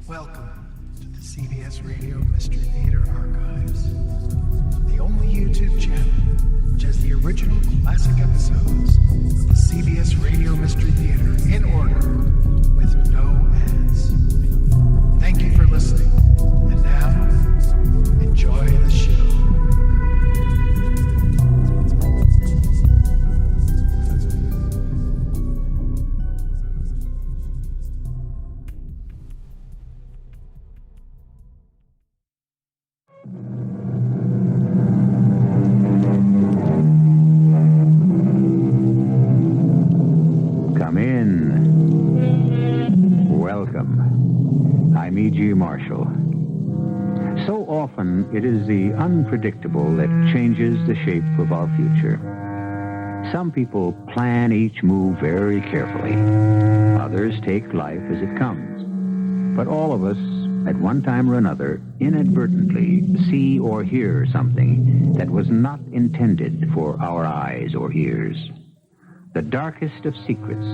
Welcome to the CBS Radio Mystery Theater Archives, the only YouTube channel which has the original classic episodes of the CBS Radio Mystery Theater in order with no ads. Thank you for listening, and now, enjoy the show. So often it is the unpredictable that changes the shape of our future. Some people plan each move very carefully. Others take life as it comes. But all of us, at one time or another, inadvertently see or hear something that was not intended for our eyes or ears. The darkest of secrets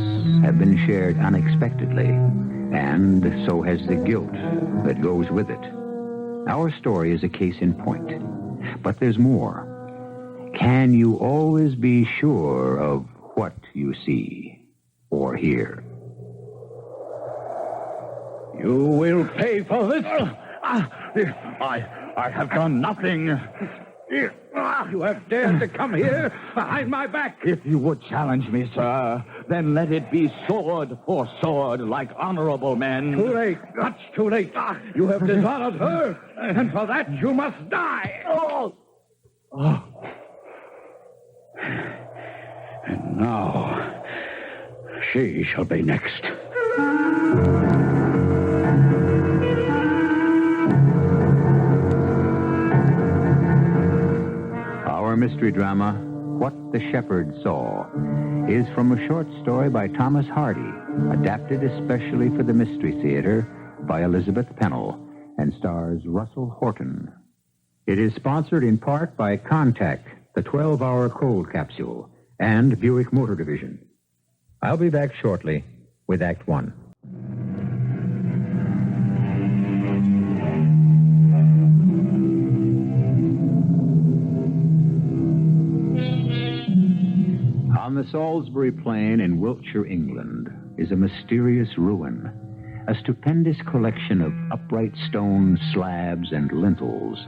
have been shared unexpectedly, and so has the guilt that goes with it. Our story is a case in point, but there's more. Can you always be sure of what you see or hear? You will pay for this. I have done nothing. You have dared to come here behind my back. If you would challenge me, sir, then let it be sword for sword like honorable men. Too late. Much too late. You have dishonored her, and for that you must die. And now, she shall be next. Our mystery drama, What the Shepherd Saw, is from a short story by Thomas Hardy, adapted especially for the Mystery Theater by Elizabeth Pennell, and stars Russell Horton. It is sponsored in part by Contact, the 12-hour cold capsule, and Buick Motor Division. I'll be back shortly with Act One. On the Salisbury Plain in Wiltshire, England, is a mysterious ruin, a stupendous collection of upright stone slabs and lintels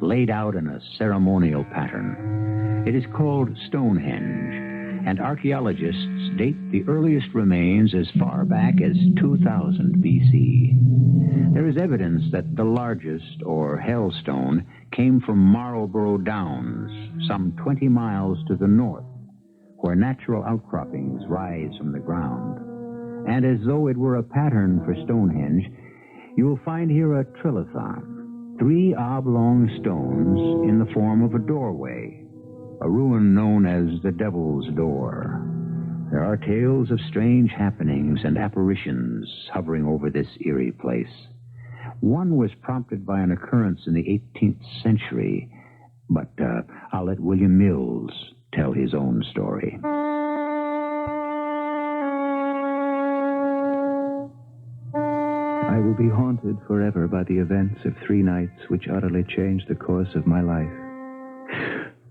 laid out in a ceremonial pattern. It is called Stonehenge, and archaeologists date the earliest remains as far back as 2000 B.C. There is evidence that the largest, or Hellstone, came from Marlborough Downs, some 20 miles to the north, where natural outcroppings rise from the ground. And as though it were a pattern for Stonehenge, you will find here a trilithon, 3 oblong stones in the form of a doorway, a ruin known as the Devil's Door. There are tales of strange happenings and apparitions hovering over this eerie place. One was prompted by an occurrence in the 18th century, but I'll let William Mills tell his own story. I will be haunted forever by the events of 3 nights which utterly changed the course of my life.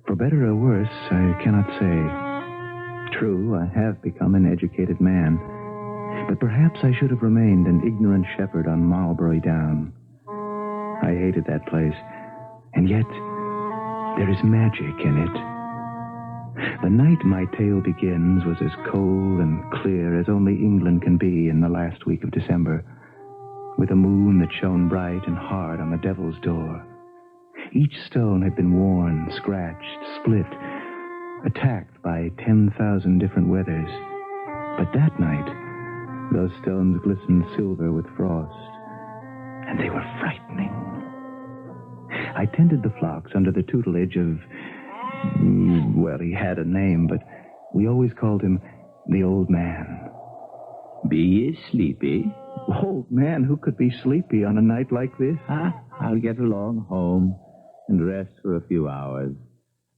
For better or worse, I cannot say. True, I have become an educated man, but perhaps I should have remained an ignorant shepherd on Marlborough Down. I hated that place, and yet there is magic in it. The night my tale begins was as cold and clear as only England can be in the last week of December, with a moon that shone bright and hard on the Devil's Door. Each stone had been worn, scratched, split, attacked by 10,000 different weathers. But that night, those stones glistened silver with frost, and they were frightening. I tended the flocks under the tutelage of... well, he had a name, but we always called him the Old Man. Be ye sleepy? Old man, who could be sleepy on a night like this? I'll get along home and rest for a few hours.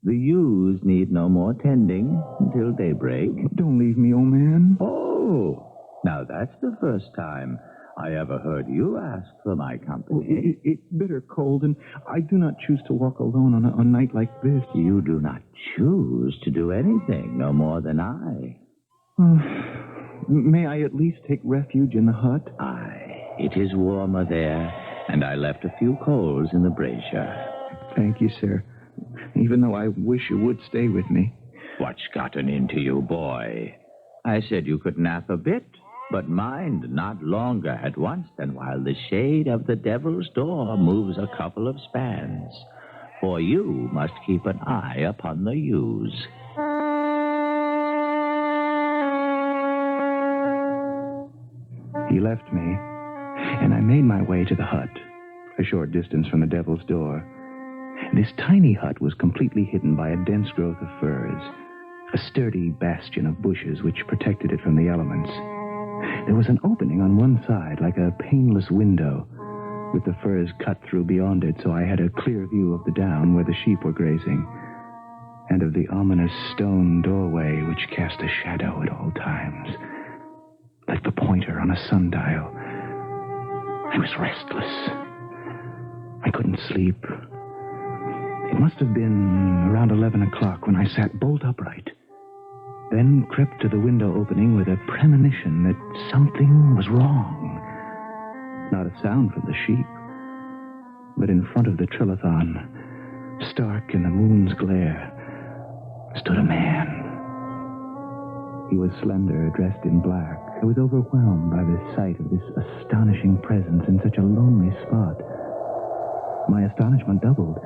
The ewes need no more tending until daybreak. Don't leave me, old man. Oh, now that's the first time I ever heard you ask for my company. It's bitter cold, and I do not choose to walk alone on a night like this. You do not choose to do anything, no more than I. May I at least take refuge in the hut? Aye, it is warmer there, and I left a few coals in the brazier. Thank you, sir. Even though I wish you would stay with me. What's gotten into you, boy? I said you could nap a bit, but mind, not longer at once than while the shade of the devil's door moves a couple of spans. For you must keep an eye upon the ewes. He left me, and I made my way to the hut, a short distance from the devil's door. This tiny hut was completely hidden by a dense growth of firs, a sturdy bastion of bushes which protected it from the elements. There was an opening on one side, like a paneless window, with the firs cut through beyond it, so I had a clear view of the down where the sheep were grazing, and of the ominous stone doorway which cast a shadow at all times, like the pointer on a sundial. I was restless. I couldn't sleep. It must have been around 11 o'clock when I sat bolt upright, then crept to the window opening with a premonition that something was wrong. Not a sound from the sheep, but in front of the trilithon, stark in the moon's glare, stood a man. He was slender, dressed in black. I was overwhelmed by the sight of this astonishing presence in such a lonely spot. My astonishment doubled,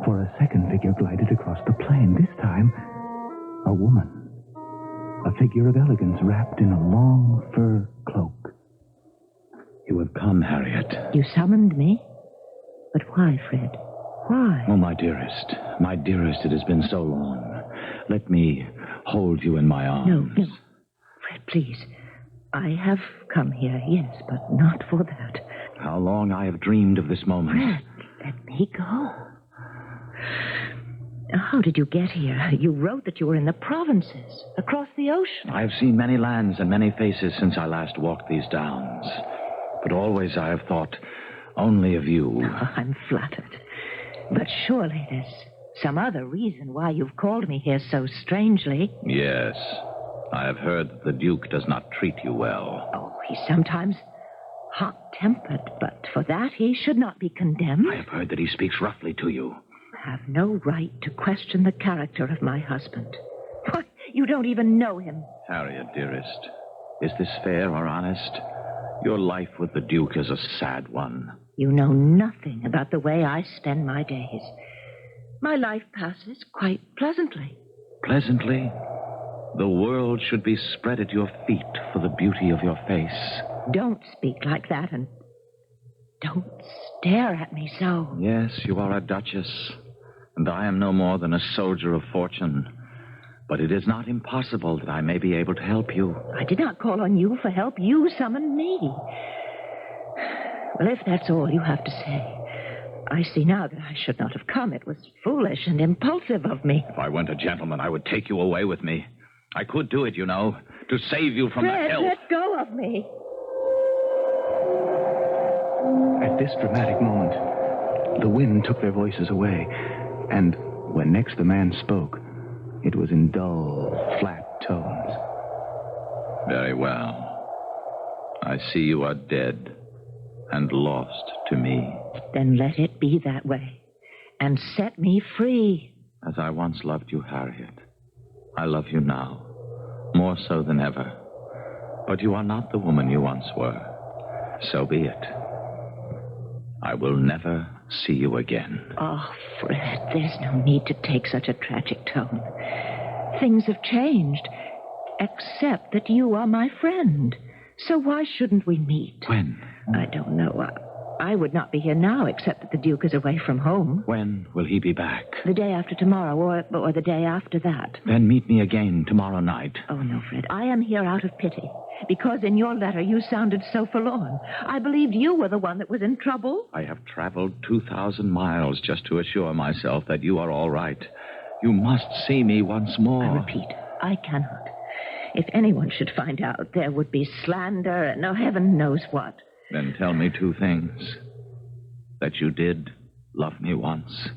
for a second figure glided across the plain, this time a woman. A figure of elegance wrapped in a long fur cloak. You have come, Harriet. You summoned me? But why, Fred? Why? Oh, my dearest, it has been so long. Let me hold you in my arms. No. Fred, please. I have come here, yes, but not for that. How long I have dreamed of this moment. Fred, let me go. How did you get here? You wrote that you were in the provinces, across the ocean. I have seen many lands and many faces since I last walked these downs. But always I have thought only of you. Oh, I'm flattered. But surely there's some other reason why you've called me here so strangely. Yes. I have heard that the Duke does not treat you well. Oh, he's sometimes hot-tempered, but for that he should not be condemned. I have heard that he speaks roughly to you. I have no right to question the character of my husband. Why, you don't even know him. Harriet, dearest, is this fair or honest? Your life with the Duke is a sad one. You know nothing about the way I spend my days. My life passes quite pleasantly. Pleasantly? The world should be spread at your feet for the beauty of your face. Don't speak like that, and don't stare at me so. Yes, you are a duchess, and I am no more than a soldier of fortune. But it is not impossible that I may be able to help you. I did not call on you for help. You summoned me. Well, if that's all you have to say, I see now that I should not have come. It was foolish and impulsive of me. If I weren't a gentleman, I would take you away with me. I could do it, you know, to save you from Fred, the hell. let go of me. At this dramatic moment, the wind took their voices away, and when next the man spoke, it was in dull, flat tones. Very well. I see you are dead and lost to me. Then let it be that way, and set me free. As I once loved you, Harriet, I love you now, more so than ever. But you are not the woman you once were. So be it. I will never see you again. Oh, Fred, there's no need to take such a tragic tone. Things have changed, except that you are my friend. So why shouldn't we meet? When? I don't know. I would not be here now, except that the Duke is away from home. When will he be back? The day after tomorrow, or the day after that. Then meet me again tomorrow night. Oh, no, Fred. I am here out of pity. Because in your letter you sounded so forlorn. I believed you were the one that was in trouble. I have traveled 2,000 miles just to assure myself that you are all right. You must see me once more. I repeat, I cannot. If anyone should find out, there would be slander and heaven knows what. Then tell me two things. That you did love me once,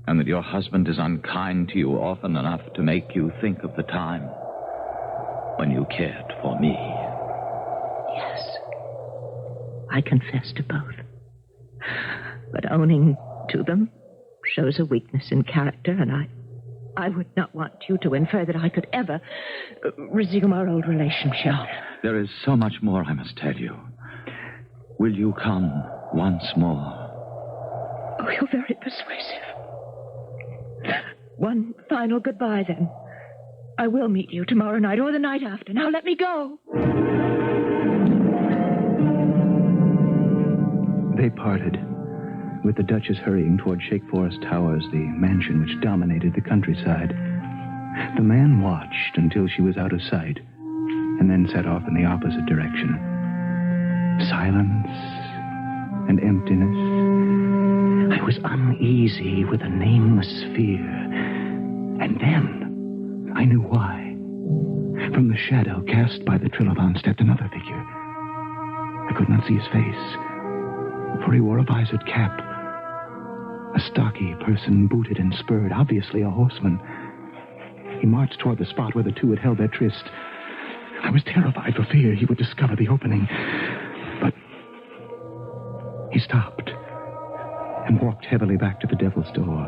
and that your husband is unkind to you often enough to make you think of the time when you cared for me. Yes. I confess to both. But owning to them shows a weakness in character, and I would not want you to infer that I could ever resume our old relationship. There is so much more I must tell you. Will you come once more? Oh, you're very persuasive. One final goodbye, then. I will meet you tomorrow night or the night after. Now let me go. They parted, with the Duchess hurrying toward Shake Forest Towers, the mansion which dominated the countryside. The man watched until she was out of sight, and then set off in the opposite direction. Silence and emptiness. I was uneasy with a nameless fear. And then I knew why. From the shadow cast by the Trilobon stepped another figure. I could not see his face, for he wore a visored cap. A stocky person, booted and spurred, obviously a horseman. He marched toward the spot where the two had held their tryst. I was terrified for fear he would discover the opening. But he stopped and walked heavily back to the Devil's Door.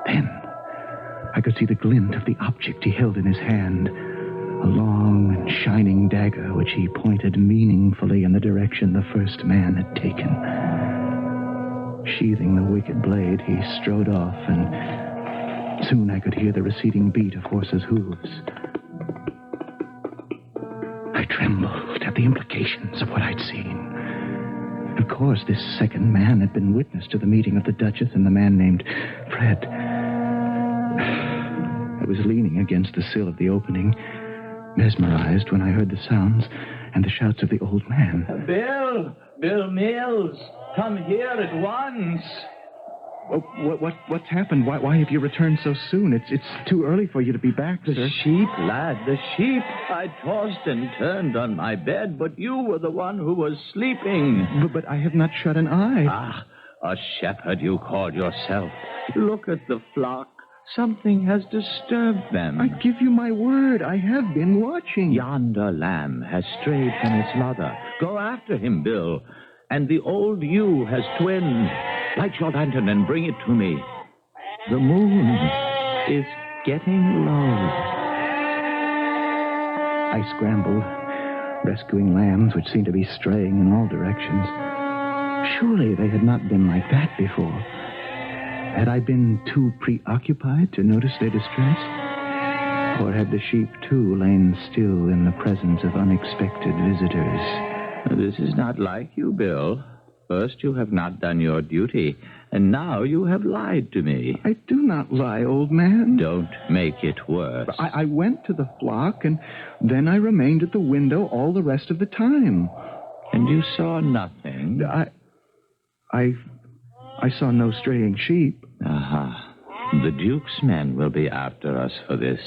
Then I could see the glint of the object he held in his hand, a long and shining dagger which he pointed meaningfully in the direction the first man had taken. Sheathing the wicked blade, he strode off, and soon I could hear the receding beat of horses' hooves. I trembled at the implications of what I'd seen. Of course, this second man had been witness to the meeting of the Duchess and the man named Fred. I was leaning against the sill of the opening, mesmerized when I heard the sounds and the shouts of the old man. Bill Mills, come here at once. Oh, what's happened? Why have you returned so soon? It's too early for you to be back, sir. The sheep, lad, the sheep. I tossed and turned on my bed, but you were the one who was sleeping. But I have not shut an eye. Ah, a shepherd you call yourself. Look at the flock. Something has disturbed them. I give you my word. I have been watching. Yonder lamb has strayed from its mother. Go after him, Bill. And the old ewe has twinned. Light your lantern and bring it to me. The moon is getting low. I scrambled, rescuing lambs which seemed to be straying in all directions. Surely they had not been like that before. Had I been too preoccupied to notice their distress? Or had the sheep, too, lain still in the presence of unexpected visitors? This is not like you, Bill. First, you have not done your duty, and now you have lied to me. I do not lie, old man. Don't make it worse. I went to the flock, and then I remained at the window all the rest of the time. And you saw nothing? I saw no straying sheep. Aha. The Duke's men will be after us for this.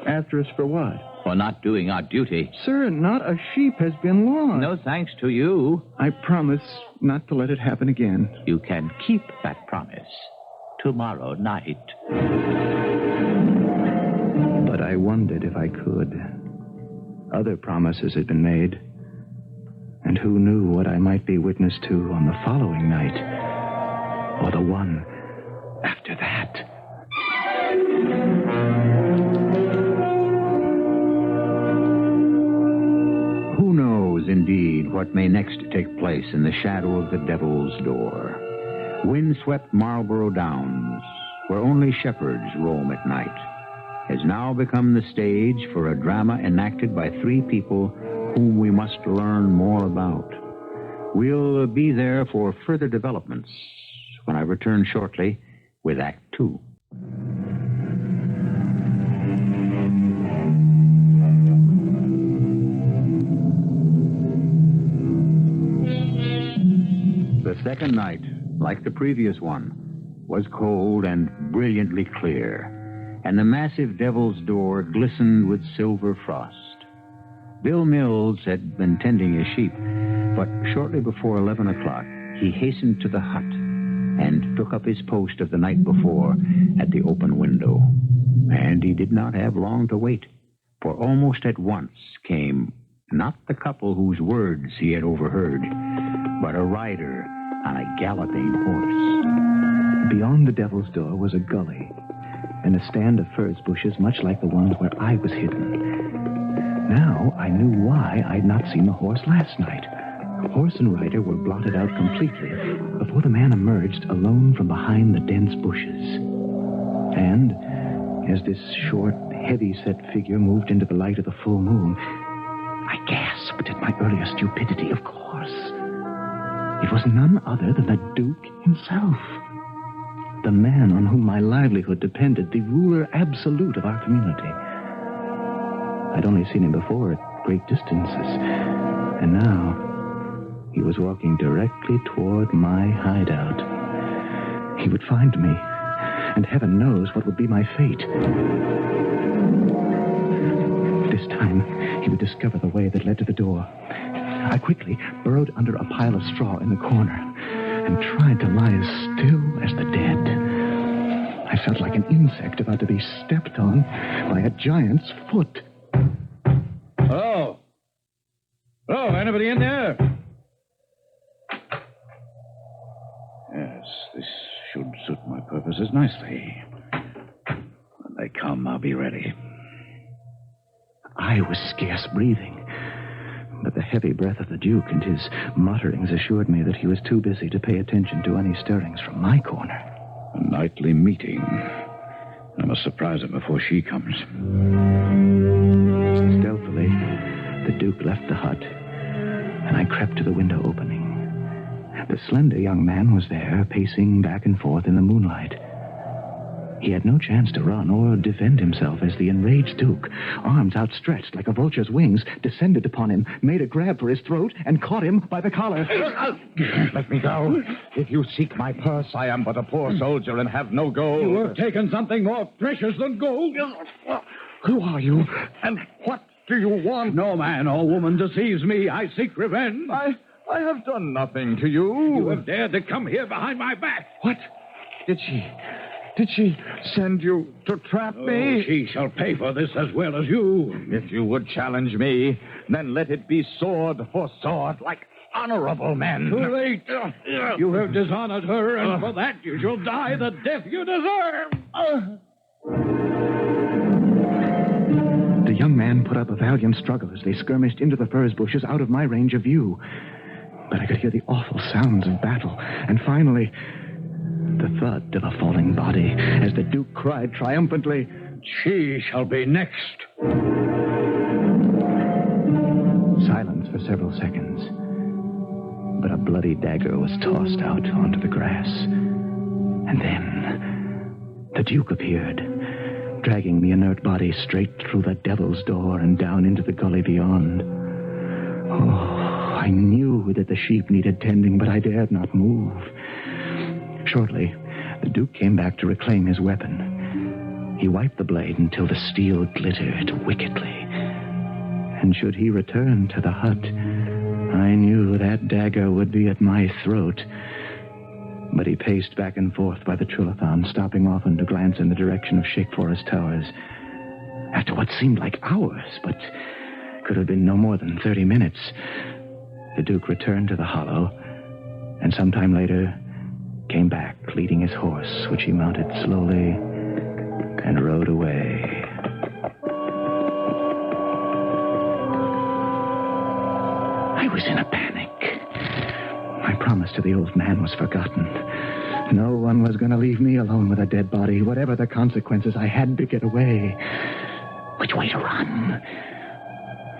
After us for what? For not doing our duty. Sir, not a sheep has been lost. No thanks to you. I promise not to let it happen again. You can keep that promise tomorrow night. But I wondered if I could. Other promises had been made. And who knew what I might be witness to on the following night? Or the one after that? Who knows, indeed, what may next take place in the shadow of the Devil's Door? Windswept Marlborough Downs, where only shepherds roam at night, has now become the stage for a drama enacted by three people whom we must learn more about. We'll be there for further developments when I return shortly with Act Two. The second night, like the previous one, was cold and brilliantly clear, and the massive Devil's Door glistened with silver frost. Bill Mills had been tending his sheep, but shortly before 11 o'clock, he hastened to the hut and took up his post of the night before at the open window. And he did not have long to wait, for almost at once came not the couple whose words he had overheard, but a rider on a galloping horse. Beyond the Devil's Door was a gully and a stand of furze bushes much like the ones where I was hidden. Now I knew why I'd not seen the horse last night. Horse and rider were blotted out completely before the man emerged alone from behind the dense bushes. And as this short, heavy-set figure moved into the light of the full moon, I gasped at my earlier stupidity. Of course, it was none other than the Duke himself. The man on whom my livelihood depended, the ruler absolute of our community. I'd only seen him before at great distances, and now he was walking directly toward my hideout. He would find me, and heaven knows what would be my fate. This time, he would discover the way that led to the door. I quickly burrowed under a pile of straw in the corner and tried to lie as still as the dead. I felt like an insect about to be stepped on by a giant's foot. Hello? Hello, anybody in there? Yes, this should suit my purposes nicely. When they come, I'll be ready. I was scarce breathing, but the heavy breath of the Duke and his mutterings assured me that he was too busy to pay attention to any stirrings from my corner. A nightly meeting. I must surprise her before she comes. Stealthily, the Duke left the hut, and I crept to the window opening. The slender young man was there, pacing back and forth in the moonlight. He had no chance to run or defend himself as the enraged Duke, arms outstretched like a vulture's wings, descended upon him, made a grab for his throat, and caught him by the collar. Let me go. If you seek my purse, I am but a poor soldier and have no gold. You have taken something more precious than gold. Who are you, and what do you want? No man or woman deceives me. I seek revenge. I have done nothing to you. You have dared to come here behind my back. What? Did she send you to trap me? She shall pay for this as well as you. If you would challenge me, then let it be sword for sword, like honorable men. Too late. You have dishonored her, and for that you shall die the death you deserve. The young man put up a valiant struggle as they skirmished into the furze bushes out of my range of view. But I could hear the awful sounds of battle, and finally the thud of a falling body as the Duke cried triumphantly, "She shall be next." Silence for several seconds, but a bloody dagger was tossed out onto the grass. And then the Duke appeared, dragging the inert body straight through the Devil's Door and down into the gully beyond. Oh, I knew that the sheep needed tending, but I dared not move. Shortly, the Duke came back to reclaim his weapon. He wiped the blade until the steel glittered wickedly. And should he return to the hut, I knew that dagger would be at my throat. But he paced back and forth by the trilithon, stopping often to glance in the direction of Shake Forest Towers. After what seemed like hours, but could have been no more than 30 minutes, the Duke returned to the hollow, and sometime later came back, leading his horse, which he mounted slowly and rode away. I was in a panic. My promise to the old man was forgotten. No one was going to leave me alone with a dead body. Whatever the consequences, I had to get away. Which way to run?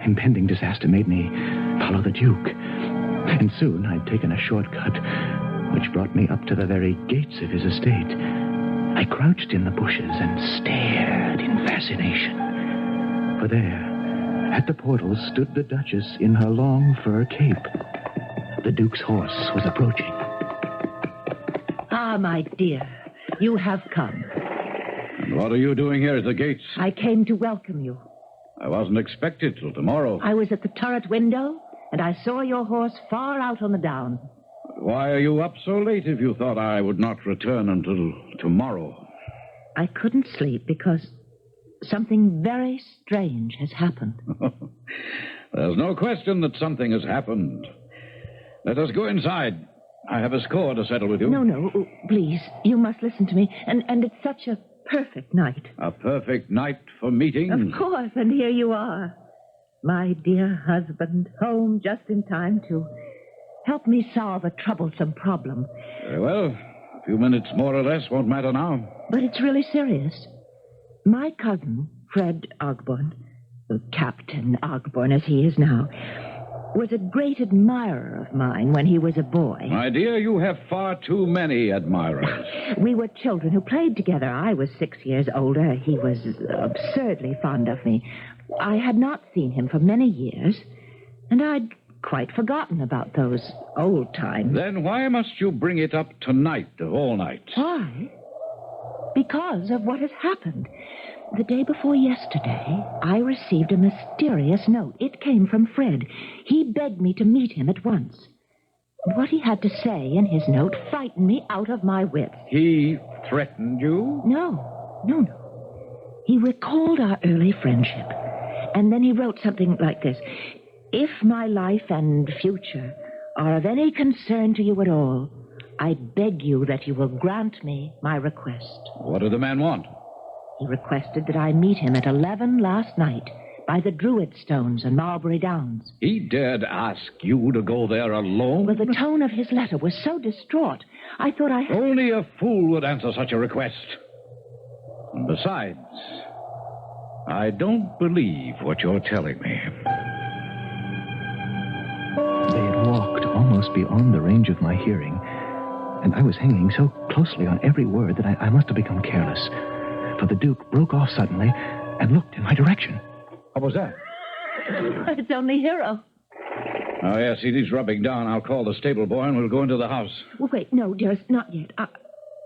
Impending disaster made me follow the Duke. And soon I'd taken a shortcut, which brought me up to the very gates of his estate. I crouched in the bushes and stared in fascination. For there, at the portal, stood the Duchess in her long fur cape. The Duke's horse was approaching. Ah, my dear, you have come. And what are you doing here at the gates? I came to welcome you. I wasn't expected till tomorrow. I was at the turret window, and I saw your horse far out on the down. Why are you up so late if you thought I would not return until tomorrow? I couldn't sleep because something very strange has happened. There's no question that something has happened. Let us go inside. I have a score to settle with you. No, please. You must listen to me. And it's such a perfect night. A perfect night for meeting? Of course, and here you are. My dear husband, home just in time to help me solve a troublesome problem. Very well. A few minutes more or less won't matter now. But it's really serious. My cousin, Fred Ogborn, Captain Ogborn as he is now, was a great admirer of mine when he was a boy. My dear, you have far too many admirers. We were children who played together. I was 6 years older. He was absurdly fond of me. I had not seen him for many years, and I'd quite forgotten about those old times. Then why must you bring it up tonight of all nights? Why? Because of what has happened. The day before yesterday, I received a mysterious note. It came from Fred. He begged me to meet him at once. What he had to say in his note frightened me out of my wits. He threatened you? No. He recalled our early friendship. And then he wrote something like this. If my life and future are of any concern to you at all, I beg you that you will grant me my request. What did the man want? He requested that I meet him at 11 last night by the Druid Stones and Mulberry Downs. He dared ask you to go there alone? Well, the tone of his letter was so distraught, I thought I had... Only a fool would answer such a request. And besides, I don't believe what you're telling me. They had walked almost beyond the range of my hearing, and I was hanging so closely on every word that I must have become careless. For the Duke broke off suddenly and looked in my direction. What was that? It's only Hero. Oh, yes, he's rubbing down. I'll call the stable boy and we'll go into the house. Well, wait, no, dearest, not yet.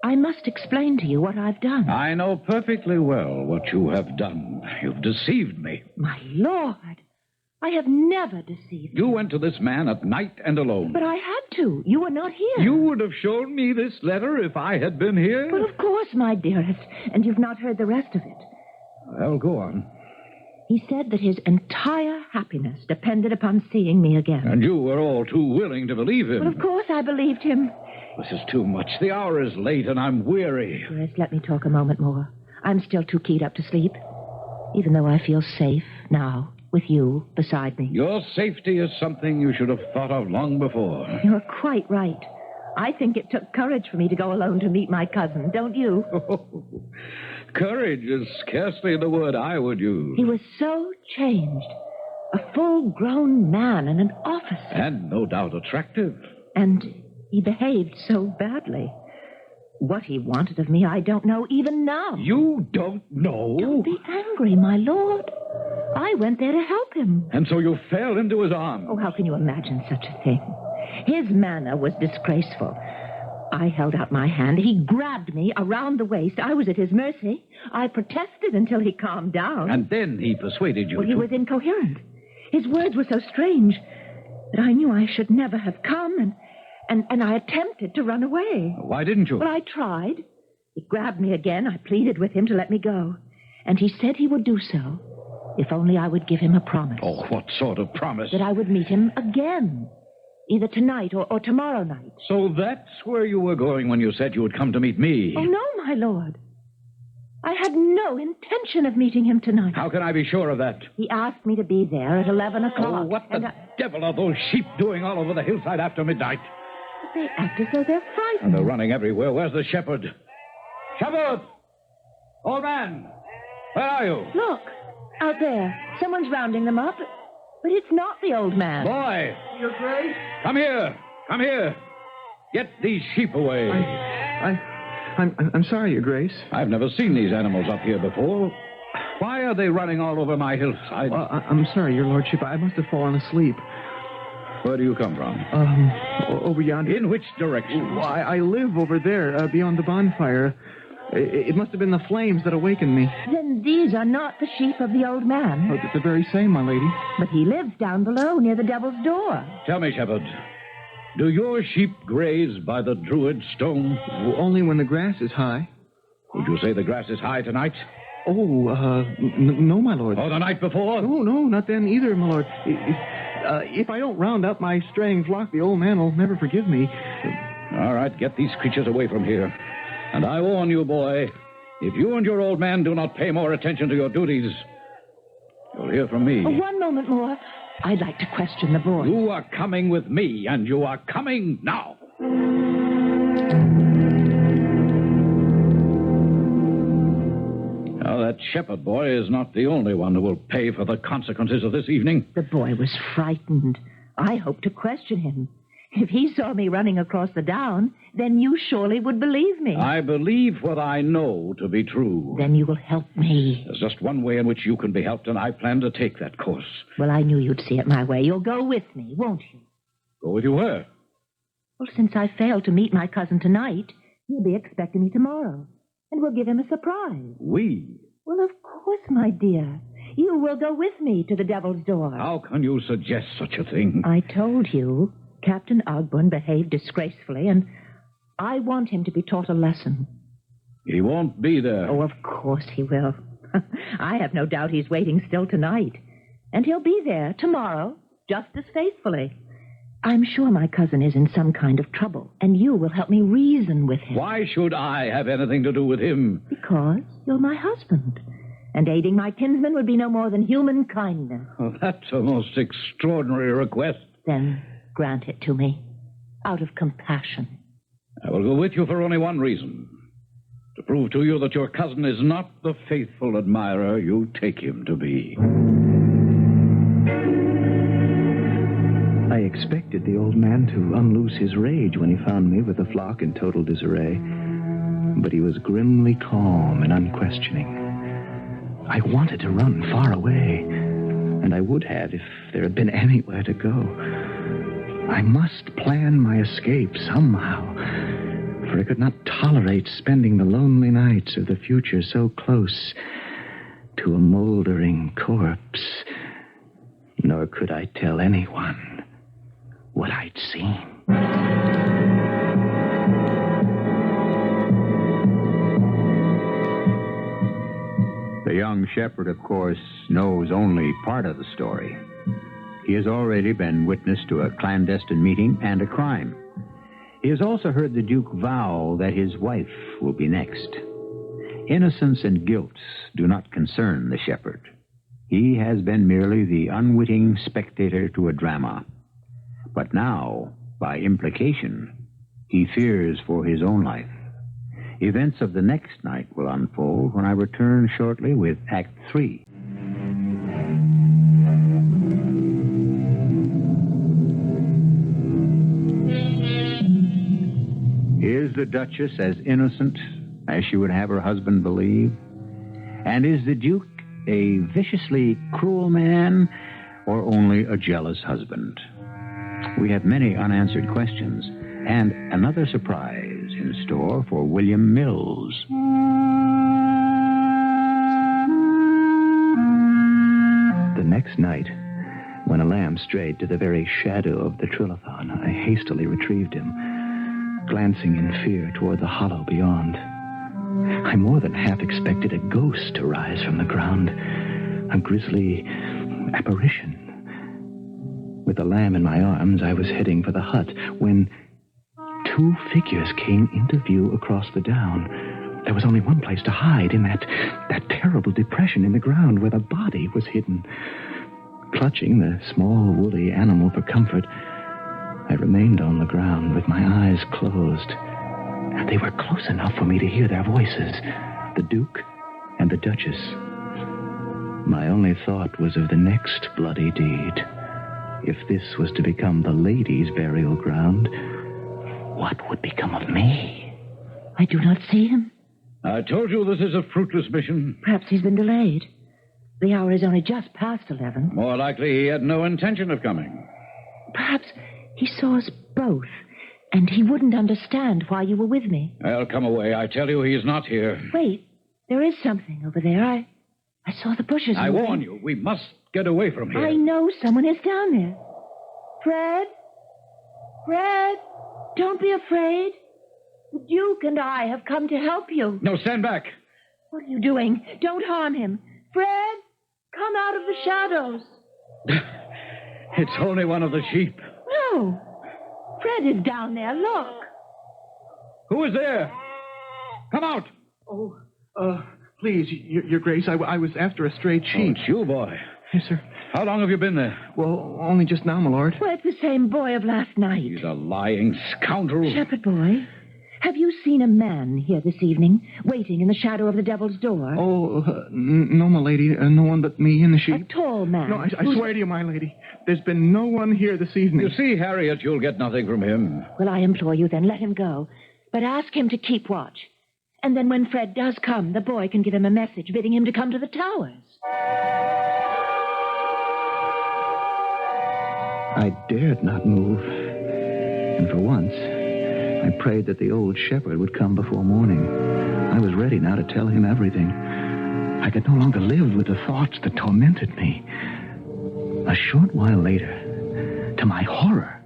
I must explain to you what I've done. I know perfectly well what you have done. You've deceived me. My Lord, I have never deceived you. You went to this man at night and alone. But I had to. You were not here. You would have shown me this letter if I had been here? Well, of course, my dearest. And you've not heard the rest of it. Well, go on. He said that his entire happiness depended upon seeing me again. And you were all too willing to believe him. Well, of course I believed him. This is too much. The hour is late and I'm weary. Dearest, let me talk a moment more. I'm still too keyed up to sleep, even though I feel safe now with you beside me. Your safety is something you should have thought of long before. You're quite right. I think it took courage for me to go alone to meet my cousin, don't you? Oh, courage is scarcely the word I would use. He was so changed. A full-grown man and an officer. And no doubt attractive. And he behaved so badly. What he wanted of me, I don't know even now. You don't know? Don't be angry, my lord. I went there to help him. And so you fell into his arms? Oh, how can you imagine such a thing? His manner was disgraceful. I held out my hand. He grabbed me around the waist. I was at his mercy. I protested until he calmed down. And then he persuaded you He was incoherent. His words were so strange that I knew I should never have come, and I attempted to run away. Why didn't you? Well, I tried. He grabbed me again. I pleaded with him to let me go. And he said he would do so if only I would give him a promise. Oh, what sort of promise? That I would meet him again, either tonight or tomorrow night. So that's where you were going when you said you would come to meet me. Oh, no, my lord. I had no intention of meeting him tonight. How can I be sure of that? He asked me to be there at 11 o'clock. Oh, what the devil are those sheep doing all over the hillside after midnight? They act as though they're frightened. And they're running everywhere. Where's the shepherd? Shepherd! Old man! Where are you? Look, out there. Someone's rounding them up. But it's not the old man. Boy! Your Grace? Come here! Come here! Get these sheep away. I'm sorry, Your Grace. I've never seen these animals up here before. Why are they running all over my hillside? I'm sorry, Your Lordship. I must have fallen asleep. Where do you come from? Over yonder. In which direction? I live over there, beyond the bonfire. It must have been the flames that awakened me. Then these are not the sheep of the old man. Oh, the very same, my lady. But he lives down below near the Devil's Door. Tell me, Shepherd, do your sheep graze by the Druid stone? Only when the grass is high. Would you say the grass is high tonight? Oh, no, my lord. Or the night before? No, not then either, my lord. If I don't round up my straying flock, the old man will never forgive me. All right, get these creatures away from here. And I warn you, boy, if you and your old man do not pay more attention to your duties, you'll hear from me. Oh, one moment more. I'd like to question the boy. You are coming with me, and you are coming now. Now, that shepherd boy is not the only one who will pay for the consequences of this evening. The boy was frightened. I hoped to question him. If he saw me running across the down, then you surely would believe me. I believe what I know to be true. Then you will help me. There's just one way in which you can be helped, and I plan to take that course. Well, I knew you'd see it my way. You'll go with me, won't you? Go with you where? Well, since I failed to meet my cousin tonight, he'll be expecting me tomorrow. And we'll give him a surprise. We? Well, of course, my dear. You will go with me to the Devil's Door. How can you suggest such a thing? I told you. Captain Ogburn behaved disgracefully, and I want him to be taught a lesson. He won't be there. Oh, of course he will. I have no doubt he's waiting still tonight. And he'll be there tomorrow, just as faithfully. I'm sure my cousin is in some kind of trouble, and you will help me reason with him. Why should I have anything to do with him? Because you're my husband. And aiding my kinsman would be no more than human kindness. Oh, that's a most extraordinary request. Then grant it to me, out of compassion. I will go with you for only one reason. To prove to you that your cousin is not the faithful admirer you take him to be. I expected the old man to unloose his rage when he found me with the flock in total disarray. But he was grimly calm and unquestioning. I wanted to run far away, and I would have if there had been anywhere to go. I must plan my escape somehow, for I could not tolerate spending the lonely nights of the future so close to a moldering corpse. Nor could I tell anyone what I'd seen. The young shepherd, of course, knows only part of the story. He has already been witness to a clandestine meeting and a crime. He has also heard the Duke vow that his wife will be next. Innocence and guilt do not concern the shepherd. He has been merely the unwitting spectator to a drama. But now, by implication, he fears for his own life. Events of the next night will unfold when I return shortly with Act 3. Is the Duchess as innocent as she would have her husband believe? And is the Duke a viciously cruel man or only a jealous husband? We have many unanswered questions and another surprise in store for William Mills. The next night, when a lamb strayed to the very shadow of the trilithon, I hastily retrieved him, glancing in fear toward the hollow beyond. I more than half expected a ghost to rise from the ground, a grisly apparition. With the lamb in my arms, I was heading for the hut when two figures came into view across the down. There was only one place to hide, in that terrible depression in the ground where the body was hidden. Clutching the small, woolly animal for comfort, I remained on the ground with my eyes closed. They were close enough for me to hear their voices, the Duke and the Duchess. My only thought was of the next bloody deed. If this was to become the lady's burial ground, what would become of me? I do not see him. I told you this is a fruitless mission. Perhaps he's been delayed. The hour is only just past 11. More likely he had no intention of coming. Perhaps he saw us both. And he wouldn't understand why you were with me. Well, come away. I tell you, he's not here. Wait, there is something over there. I saw the bushes. I moving. warn you, we must get away from here. I know someone is down there. Fred? Fred? Don't be afraid. The Duke and I have come to help you. No, stand back. What are you doing? Don't harm him. Fred, come out of the shadows. It's only one of the sheep. No. Fred is down there. Look. Who is there? Come out. Oh, please, Your Grace, I was after a strayed Oh, sheep. it's you, boy. Yes, sir. How long have you been there? Well, only just now, my lord. Well, it's the same boy of last night. He's a lying scoundrel. Shepherd boy, have you seen a man here this evening, waiting in the shadow of the devil's door? Oh, no, my lady. No one but me and the A sheep. tall man. No, I swear to you, my lady, there's been no one here this evening. You see, Harriet, you'll get nothing from him. Well, I implore you then, let him go. But ask him to keep watch. And then when Fred does come, the boy can give him a message bidding him to come to the towers. I dared not move. And for once, I prayed that the old shepherd would come before morning. I was ready now to tell him everything. I could no longer live with the thoughts that tormented me. A short while later, to my horror,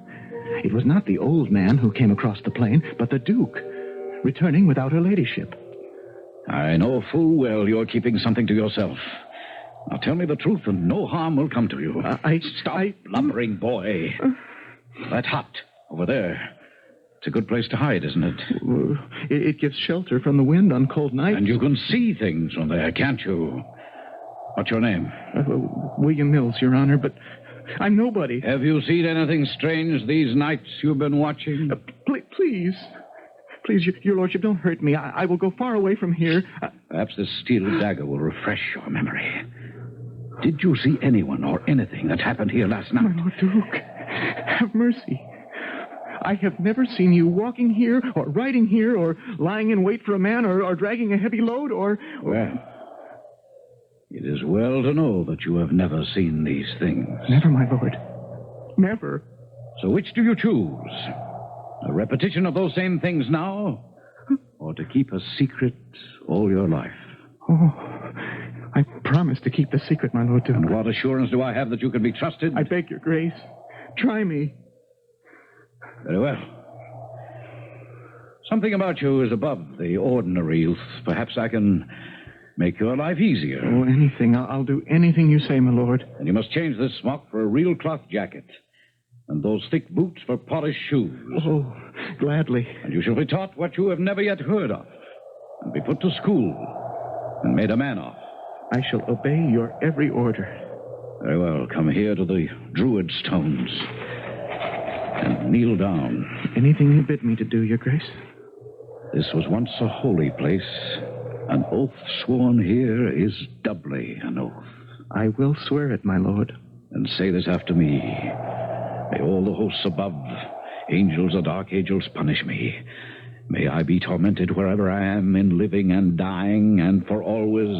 it was not the old man who came across the plain, but the Duke, returning without her ladyship. I know full well you're keeping something to yourself. Now tell me the truth, and no harm will come to you. Stop blubbering, boy. That hut over there. It's a good place to hide, isn't it? It gives shelter from the wind on cold nights. And you can see things from there, can't you? What's your name? William Mills, Your Honor, but I'm nobody. Have you seen anything strange these nights you've been watching? Please, your lordship, don't hurt me. I will go far away from here. Perhaps this steel dagger will refresh your memory. Did you see anyone or anything that happened here last night? My Lord Duke, have mercy. I have never seen you walking here, or riding here, or lying in wait for a man, or dragging a heavy load, or... Well, it is well to know that you have never seen these things. Never, my lord. Never. So which do you choose? A repetition of those same things now? Or to keep a secret all your life? Oh, I promise to keep the secret, my Lord Duke. And what assurance do I have that you can be trusted? I beg your grace. Try me. Very well. Something about you is above the ordinary youth. Perhaps I can make your life easier. Oh, anything. I'll do anything you say, my lord. And you must change this smock for a real cloth jacket. And those thick boots for polished shoes. Oh, gladly. And you shall be taught what you have never yet heard of. And be put to school. And made a man of. I shall obey your every order. Very well. Come here to the Druid stones. And kneel down. Anything you bid me to do, your grace? This was once a holy place. An oath sworn here is doubly an oath. I will swear it, my lord. And say this after me. May all the hosts above, angels and archangels, punish me. May I be tormented wherever I am, in living and dying, and for always,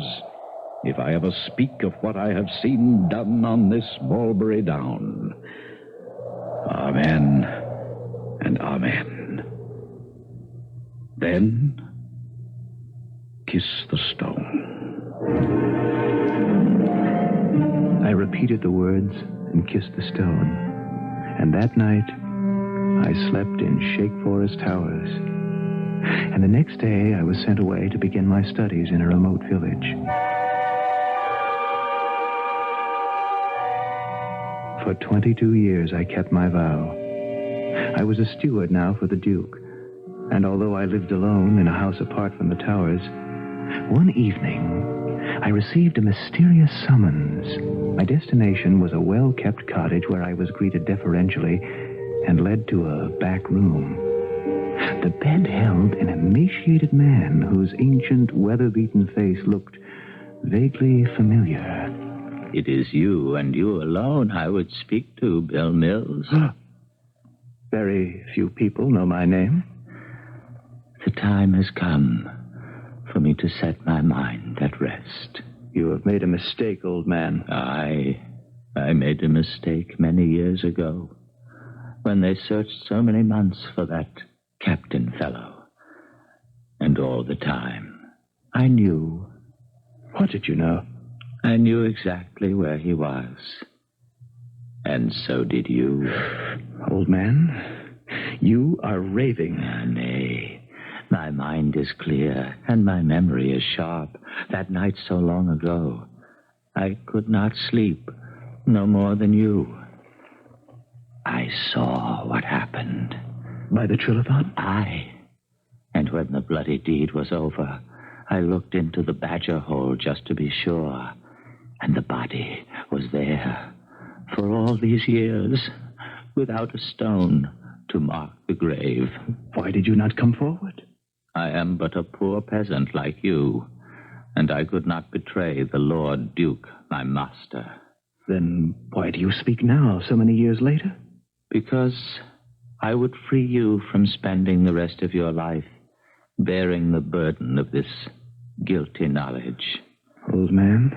if I ever speak of what I have seen done on this Mulberry Down. Amen and amen. Then, kiss the stone. I repeated the words and kissed the stone. And that night, I slept in Shake Forest Towers. And the next day, I was sent away to begin my studies in a remote village. For 22 years, I kept my vow. I was a steward now for the Duke. And although I lived alone in a house apart from the towers, one evening, I received a mysterious summons. My destination was a well-kept cottage where I was greeted deferentially and led to a back room. The bed held an emaciated man whose ancient, weather-beaten face looked vaguely familiar. It is you and you alone I would speak to, Bill Mills. Very few people know my name. The time has come for me to set my mind at rest. You have made a mistake, old man. I made a mistake many years ago. when they searched so many months for that captain fellow. And all the time, I knew. What did you know? I knew exactly where he was. And so did you. Old man, you are raving. Nay, my mind is clear, and my memory is sharp. That night so long ago, I could not sleep, no more than you. I saw what happened. By the Trilithon? Aye. And when the bloody deed was over, I looked into the badger hole just to be sure. And the body was there for all these years, without a stone to mark the grave. Why did you not come forward? I am but a poor peasant like you, and I could not betray the Lord Duke, my master. Then why do you speak now, so many years later? Because I would free you from spending the rest of your life bearing the burden of this guilty knowledge. Old man,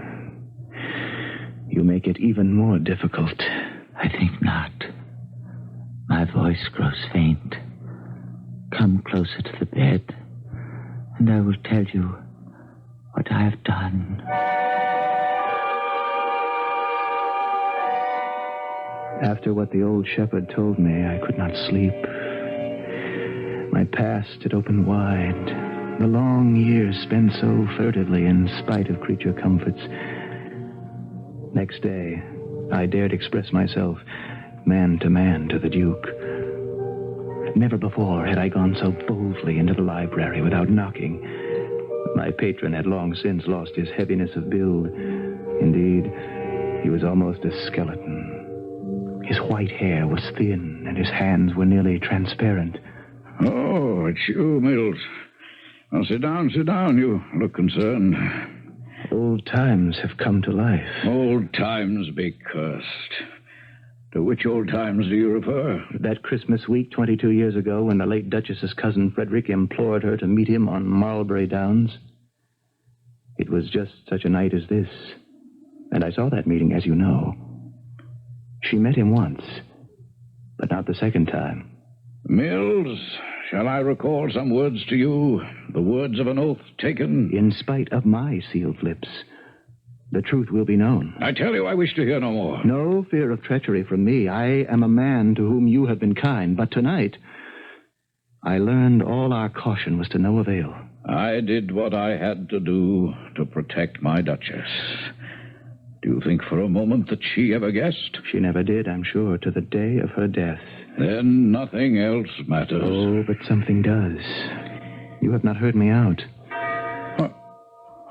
you make it even more difficult. I think not. My voice grows faint. Come closer to the bed, and I will tell you what I have done. After what the old shepherd told me, I could not sleep. My past had opened wide. The long years spent so furtively in spite of creature comforts. Next day, I dared express myself man to the Duke. Never before had I gone so boldly into the library without knocking. My patron had long since lost his heaviness of build. Indeed, he was almost a skeleton. His white hair was thin, and his hands were nearly transparent. Oh, it's you, Mills. Well, sit down. You look concerned. Old times have come to life. Old times be cursed. To which old times do you refer? That Christmas week 22 years ago, when the late Duchess's cousin Frederick implored her to meet him on Marlbury Downs. It was just such a night as this. And I saw that meeting, as you know. She met him once, but not the second time. Mills, shall I recall some words to you? The words of an oath taken? In spite of my sealed lips, the truth will be known. I tell you, I wish to hear no more. No fear of treachery from me. I am a man to whom you have been kind, but tonight I learned all our caution was to no avail. I did what I had to do to protect my Duchess. Do you think for a moment that she ever guessed? She never did, I'm sure, to the day of her death. Then nothing else matters. Oh, but something does. You have not heard me out.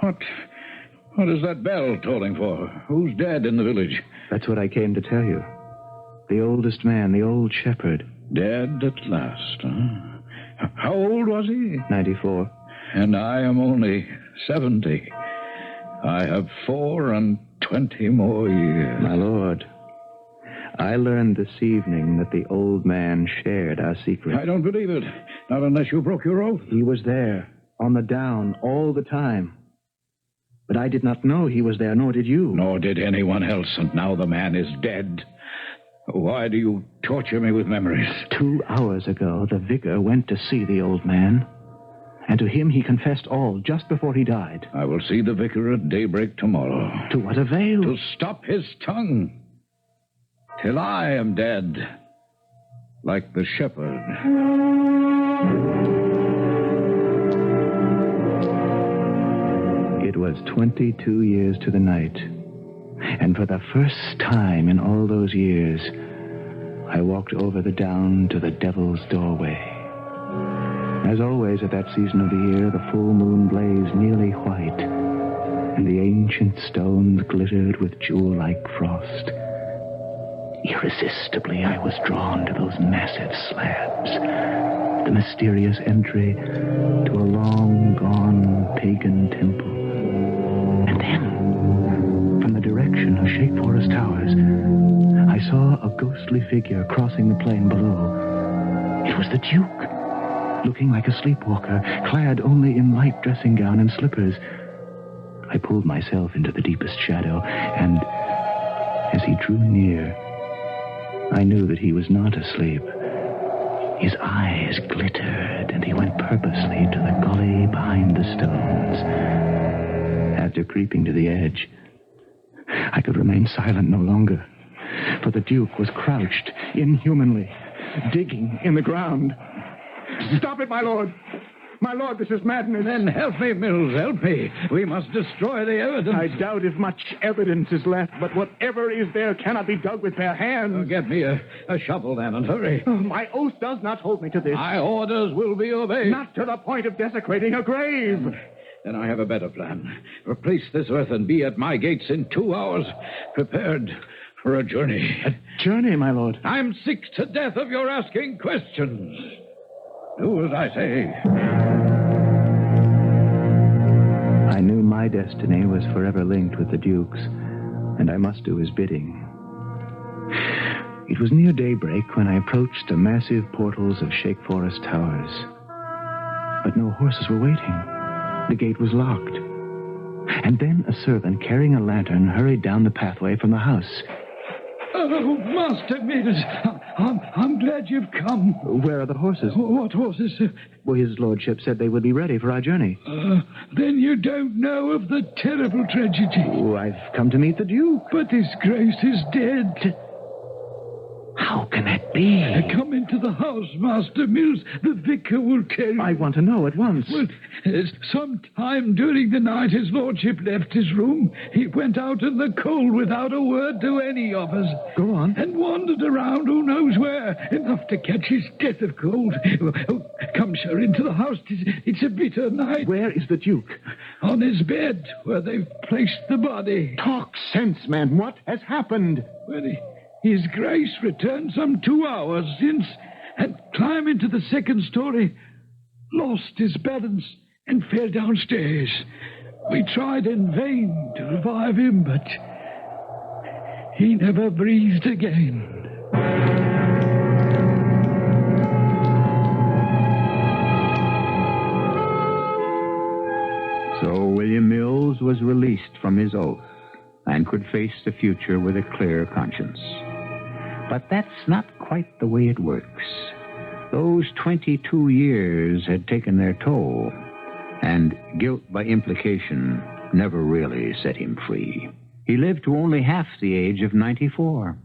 What is that bell tolling for? Who's dead in the village? That's what I came to tell you. The oldest man, the old shepherd. Dead at last, huh? How old was he? 94. And I am only 70. I have 24 more years. My lord, I learned this evening that the old man shared our secret. I don't believe it. Not unless you broke your oath. He was there, on the down, all the time. But I did not know he was there, nor did you. Nor did anyone else, and now the man is dead. Why do you torture me with memories? 2 hours ago, the vicar went to see the old man. And to him he confessed all just before he died. I will see the vicar at daybreak tomorrow. To what avail? To stop his tongue. Till I am dead. Like the shepherd. It was 22 years to the night. And for the first time in all those years, I walked over the down to the devil's doorway. As always at that season of the year, the full moon blazed nearly white, and the ancient stones glittered with jewel-like frost. Irresistibly, I was drawn to those massive slabs, the mysterious entry to a long-gone pagan temple. And then, from the direction of Shakeforest Towers, I saw a ghostly figure crossing the plain below. It was the Duke, looking like a sleepwalker, clad only in light dressing gown and slippers. I pulled myself into the deepest shadow, and as he drew near, I knew that he was not asleep. His eyes glittered, and he went purposely to the gully behind the stones. After creeping to the edge, I could remain silent no longer, for the Duke was crouched inhumanly, digging in the ground. Stop it, my lord! My lord, this is madness. Then help me, Mills, help me. We must destroy the evidence. I doubt if much evidence is left, but whatever is there cannot be dug with bare hands. Get me a shovel, then, and hurry. My oath does not hold me to this. My orders will be obeyed. Not to the point of desecrating a grave. Then I have a better plan. Replace this earth and be at my gates in 2 hours, prepared for a journey. A journey, my lord? I'm sick to death of your asking questions. Do as I say. I knew my destiny was forever linked with the Duke's, and I must do his bidding. It was near daybreak when I approached the massive portals of Shake Forest Towers. But no horses were waiting. The gate was locked. And then a servant carrying a lantern hurried down the pathway from the house. Oh, Master Mills, I'm glad you've come. Where are the horses? What horses? Well, his lordship said they would be ready for our journey. Then you don't know of the terrible tragedy. Oh, I've come to meet the Duke. But his grace is dead. How can that be? Come into the house, Master Mills. The vicar will tell you. I want to know at once. Well, some time during the night his lordship left his room. He went out in the cold without a word to any of us. Go on. And wandered around who knows where, enough to catch his death of cold. Oh, come, sir, into the house. It's a bitter night. Where is the Duke? On his bed, where they've placed the body. Talk sense, man. What has happened? Well, His Grace returned some 2 hours since and climbed into the second story, lost his balance, and fell downstairs. We tried in vain to revive him, but he never breathed again. So William Mills was released from his oath and could face the future with a clear conscience. But that's not quite the way it works. Those 22 years had taken their toll, and guilt by implication never really set him free. He lived to only half the age of 94.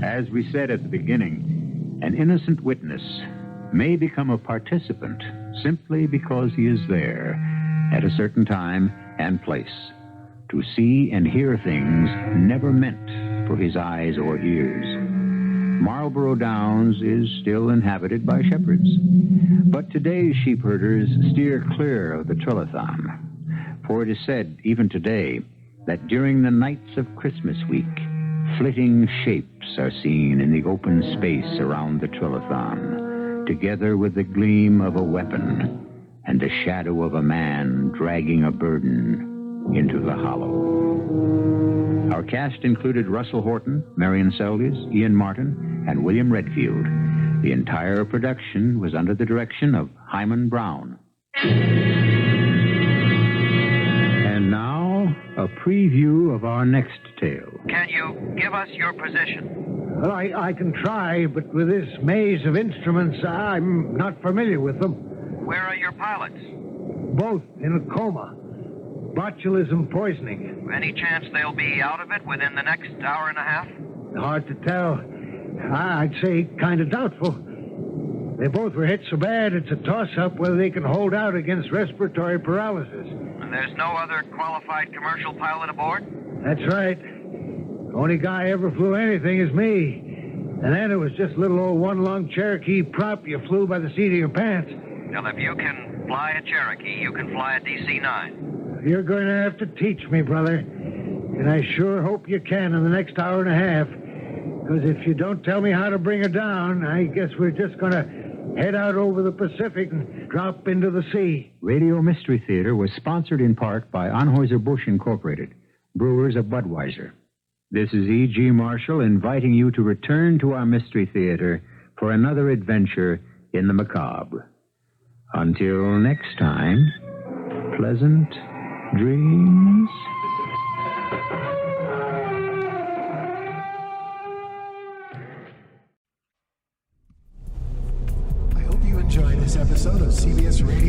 As we said at the beginning, an innocent witness may become a participant simply because he is there at a certain time and place to see and hear things never meant for his eyes or ears. Marlborough Downs is still inhabited by shepherds, but today's sheepherders steer clear of the Trilithon, for it is said even today that during the nights of Christmas week, flitting shapes are seen in the open space around the Trilithon, together with the gleam of a weapon and the shadow of a man dragging a burden into the hollow. Our cast included Russell Horton, Marian Seldes, Ian Martin, and William Redfield. The entire production was under the direction of Hyman Brown. And now, a preview of our next tale. Can you give us your position? Well, I can try, but with this maze of instruments, I'm not familiar with them. Where are your pilots? Both in a coma. Botulism poisoning. Any chance they'll be out of it within the next hour and a half? Hard to tell. I'd say kind of doubtful. They both were hit so bad it's a toss-up whether they can hold out against respiratory paralysis. And there's no other qualified commercial pilot aboard? That's right. Only guy ever flew anything is me. And then it was just little old one-lung Cherokee prop you flew by the seat of your pants. Well, if you can fly a Cherokee, you can fly a DC-9. You're going to have to teach me, brother. And I sure hope you can in the next hour and a half. Because if you don't tell me how to bring her down, I guess we're just going to head out over the Pacific and drop into the sea. Radio Mystery Theater was sponsored in part by Anheuser-Busch Incorporated, brewers of Budweiser. This is E.G. Marshall inviting you to return to our Mystery Theater for another adventure in the macabre. Until next time, pleasant dreams. I hope you enjoyed this episode of CBS Radio